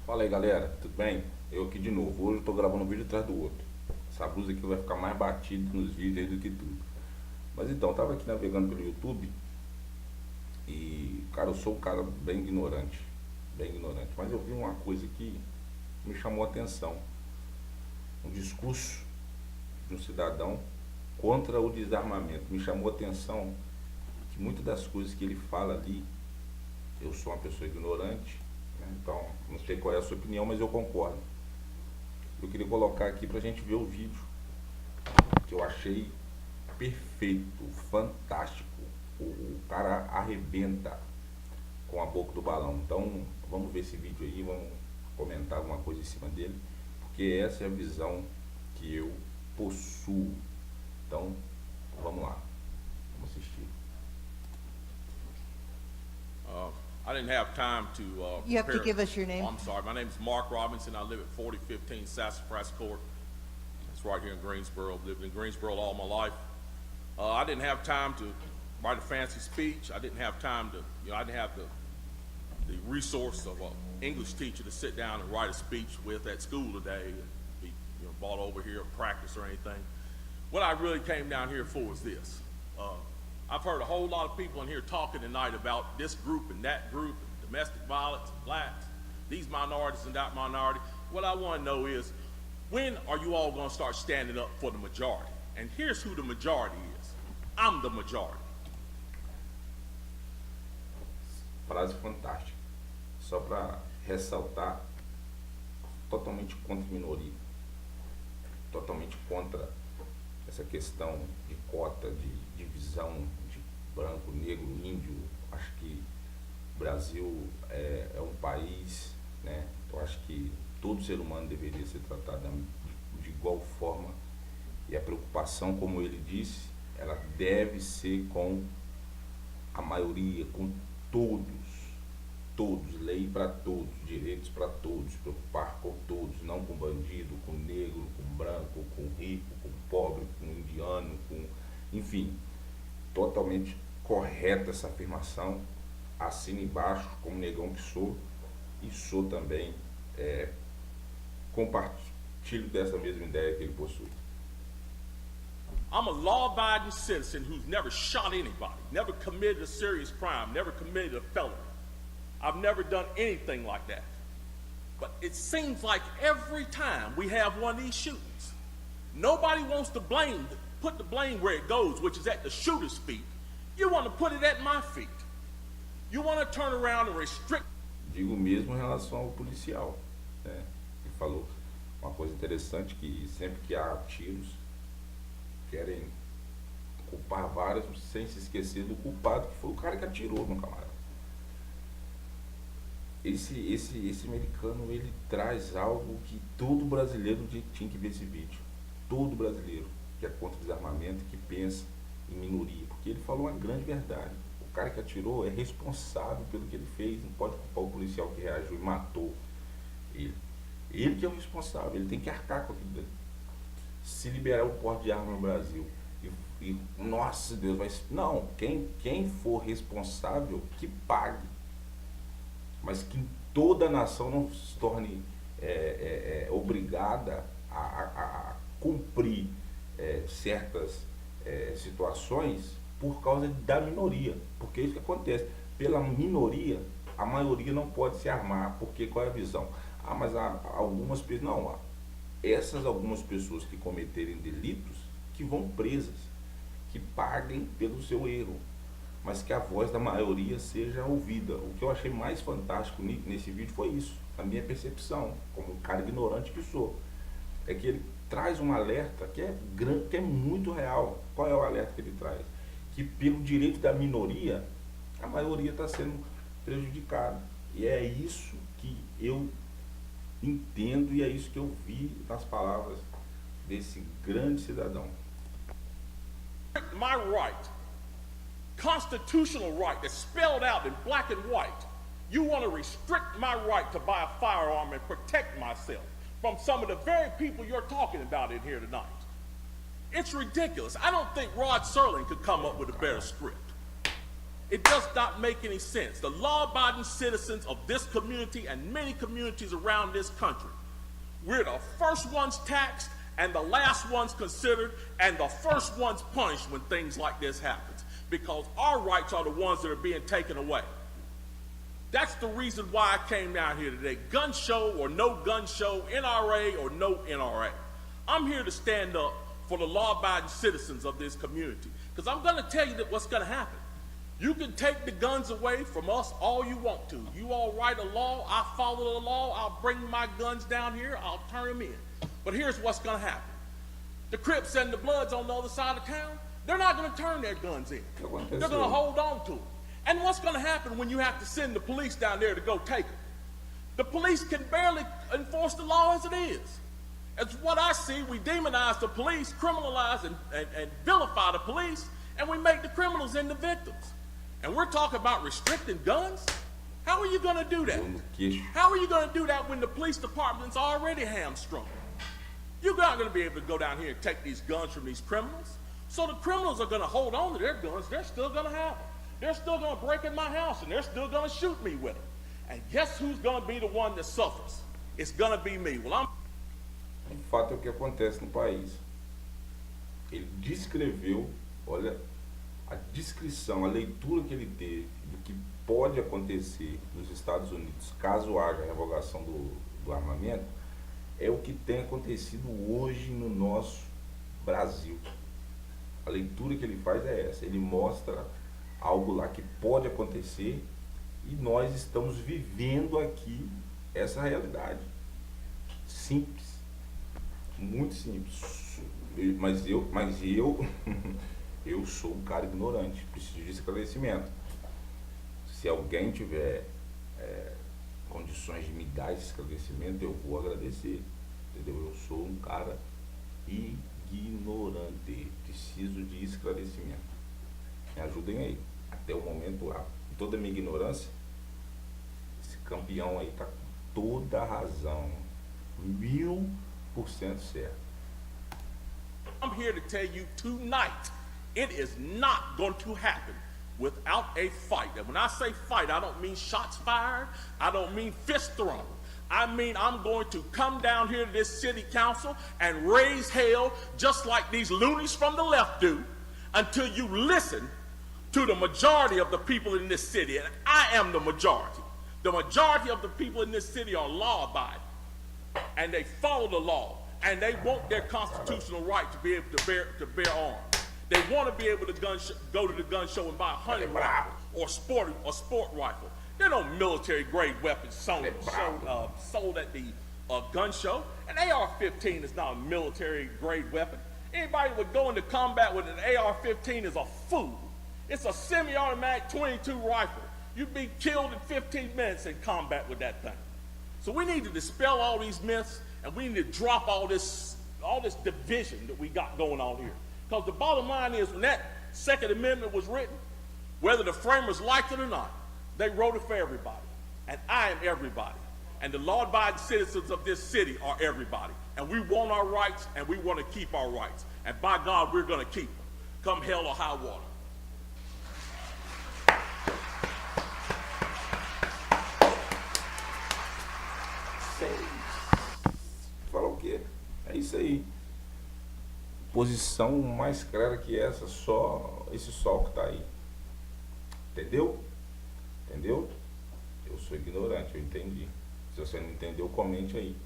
Fala aí galera, tudo bem? Eu aqui de novo. Hoje eu tô gravando um vídeo atrás do outro. Essa blusa aqui vai ficar mais batida nos vídeos aí do que tudo. Mas então, eu tava aqui navegando pelo YouTube e, cara, eu sou um cara bem ignorante. Bem ignorante. Mas eu vi uma coisa que me chamou a atenção. Um discurso de um cidadão contra o desarmamento. Me chamou a atenção que muitas das coisas que ele fala ali, eu sou uma pessoa ignorante, né? Então não sei qual é a sua opinião, mas eu concordo. Eu queria colocar aqui pra gente ver o vídeo, que eu achei perfeito, fantástico. O cara arrebenta com a boca do balão. Então vamos ver esse vídeo aí, vamos comentar alguma coisa em cima dele, porque essa é a visão que eu possuo. Então vamos lá, vamos assistir. I didn't have time to You have to prepare- give us your name. Oh, I'm sorry. My name is Mark Robinson. I live at 4015 Sassafras Court. It's right here in Greensboro. I've lived in Greensboro all my life. I didn't have time to write a fancy speech. I didn't have time to, I didn't have the resource of an English teacher to sit down and write a speech with at school today and be brought over here and practice or anything. What I really came down here for is this. I've heard a whole lot of people in here talking tonight about this group and that group, and domestic violence, and blacks, these minorities and that minority. What I want to know is, when are you all going to start standing up for the majority? And here's who the majority is. I'm the majority. Frase fantástica. Só para ressaltar, totalmente contra a minoria. Totalmente contra essa questão de cota, de divisão de branco, negro, índio. Acho que o Brasil é um país, né? Eu acho que todo ser humano deveria ser tratado de igual forma. E a preocupação, como ele disse, ela deve ser com a maioria, com todos. Todos, lei para todos, direitos para todos, preocupar com todos, não com bandido, com negro, com branco, com rico, com pobre, com indiano, enfim, totalmente correta essa afirmação. Assino embaixo como negão que sou, e sou também, compartilho dessa mesma ideia que ele possui. I'm a law-abiding citizen who's never shot anybody, never committed a serious crime, never committed a felony. I've never done anything like that. But it seems like every time we have one of these shootings, nobody wants to put the blame where it goes, which is at the shooter's feet. You want to put it at my feet. You want to turn around and restrict. Digo mesmo em relação ao policial, né? Ele falou uma coisa interessante, que sempre que há tiros, querem culpar vários sem se esquecer do culpado, que foi o cara que atirou no camarada. Esse americano, ele traz algo que todo brasileiro tinha que ver esse vídeo. Todo brasileiro que é contra o desarmamento, que pensa em minoria. Porque ele falou uma grande verdade. O cara que atirou é responsável pelo que ele fez. Não pode culpar o policial que reagiu e matou ele. Ele que é o responsável. Ele tem que arcar com aquilo dele. Se liberar o porte de arma no Brasil. Nossa Deus, mas não. Quem for responsável, que pague. Mas que toda a nação não se torne obrigada a cumprir certas situações por causa da minoria. Porque é isso que acontece. Pela minoria, a maioria não pode se armar. Porque qual é a visão? Mas há algumas pessoas... Não, essas algumas pessoas que cometerem delitos, que vão presas, que paguem pelo seu erro, mas que a voz da maioria seja ouvida. O que eu achei mais fantástico nesse vídeo foi isso, a minha percepção, como um cara ignorante que sou, é que ele traz um alerta que é grande, que é muito real. Qual é o alerta que ele traz? Que pelo direito da minoria, a maioria está sendo prejudicada. E é isso que eu entendo e é isso que eu vi nas palavras desse grande cidadão. My right, constitutional right that's spelled out in black and white. You want to restrict my right to buy a firearm and protect myself from some of the very people you're talking about in here tonight. It's ridiculous. I don't think Rod Serling could come up with a better script. It does not make any sense. The law-abiding citizens of this community and many communities around this country, we're the first ones taxed and the last ones considered and the first ones punished when things like this happens, because our rights are the ones that are being taken away. That's the reason why I came down here today. Gun show or no gun show, NRA or no NRA. I'm here to stand up for the law-abiding citizens of this community, because I'm going to tell you that what's going to happen. You can take the guns away from us all you want to. You all write a law, I follow the law, I'll bring my guns down here, I'll turn them in. But here's what's going to happen. The Crips and the Bloods on the other side of town, they're not going to turn their guns in. They're going to hold on to them. And what's going to happen when you have to send the police down there to go take them? The police can barely enforce the law as it is. As what I see, we demonize the police, criminalize and vilify the police, and we make the criminals into victims. And we're talking about restricting guns? How are you going to do that? How are you going to do that when the police department's already hamstrung? You're not going to be able to go down here and take these guns from these criminals. So the criminals are going to hold on to their guns. They're still going to have them. They're still going to break in my house, and they're still going to shoot me with them. And guess who's going to be the one that suffers? It's going to be me. Well, O fato é o que acontece no país. Ele descreveu, olha, a descrição, a leitura que ele teve do que pode acontecer nos Estados Unidos caso haja revogação do armamento, é o que tem acontecido hoje no nosso Brasil. A leitura que ele faz é essa. Ele mostra algo lá que pode acontecer e nós estamos vivendo aqui essa realidade. Simples. Muito simples. Mas eu eu sou um cara ignorante, preciso de esclarecimento. Se alguém tiver condições de me dar esse esclarecimento, eu vou agradecer, entendeu? Eu sou um cara ignorante, preciso de esclarecimento. Me ajudem aí. Até o momento, toda a minha ignorância, esse campeão aí tá com toda a razão, 1000% certo. I'm here to tell you tonight, it is not going to happen without a fight. And when I say fight, I don't mean shots fired. I don't mean fist thrown. I mean I'm going to come down here to this city council and raise hell just like these loonies from the left do until you listen to the majority of the people in this city. And I am the majority. The majority of the people in this city are law-abiding. And they follow the law. And they want their constitutional right to be able to bear arms. They want to be able to go to the gun show and buy a hunting rifle or sport rifle. There are no military grade weapons sold at the gun show. An AR-15 is not a military grade weapon. Anybody that would go into combat with an AR-15 is a fool. It's a semi-automatic 22 rifle. You'd be killed in 15 minutes in combat with that thing. So we need to dispel all these myths, and we need to drop all this division that we got going on here. Because the bottom line is, when that Second Amendment was written, whether the framers liked it or not, they wrote it for everybody. And I am everybody. And the law-abiding citizens of this city are everybody. And we want our rights, and we want to keep our rights. And by God, we're going to keep them, come hell or high water. Falar o quê? É isso aí. Posição mais clara que essa, só esse sol que tá aí. Entendeu? Entendeu? Eu sou ignorante, eu entendi. Se você não entendeu, comente aí.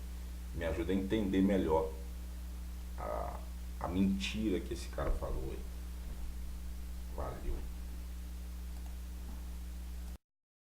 Me ajuda a entender melhor a mentira que esse cara falou aí.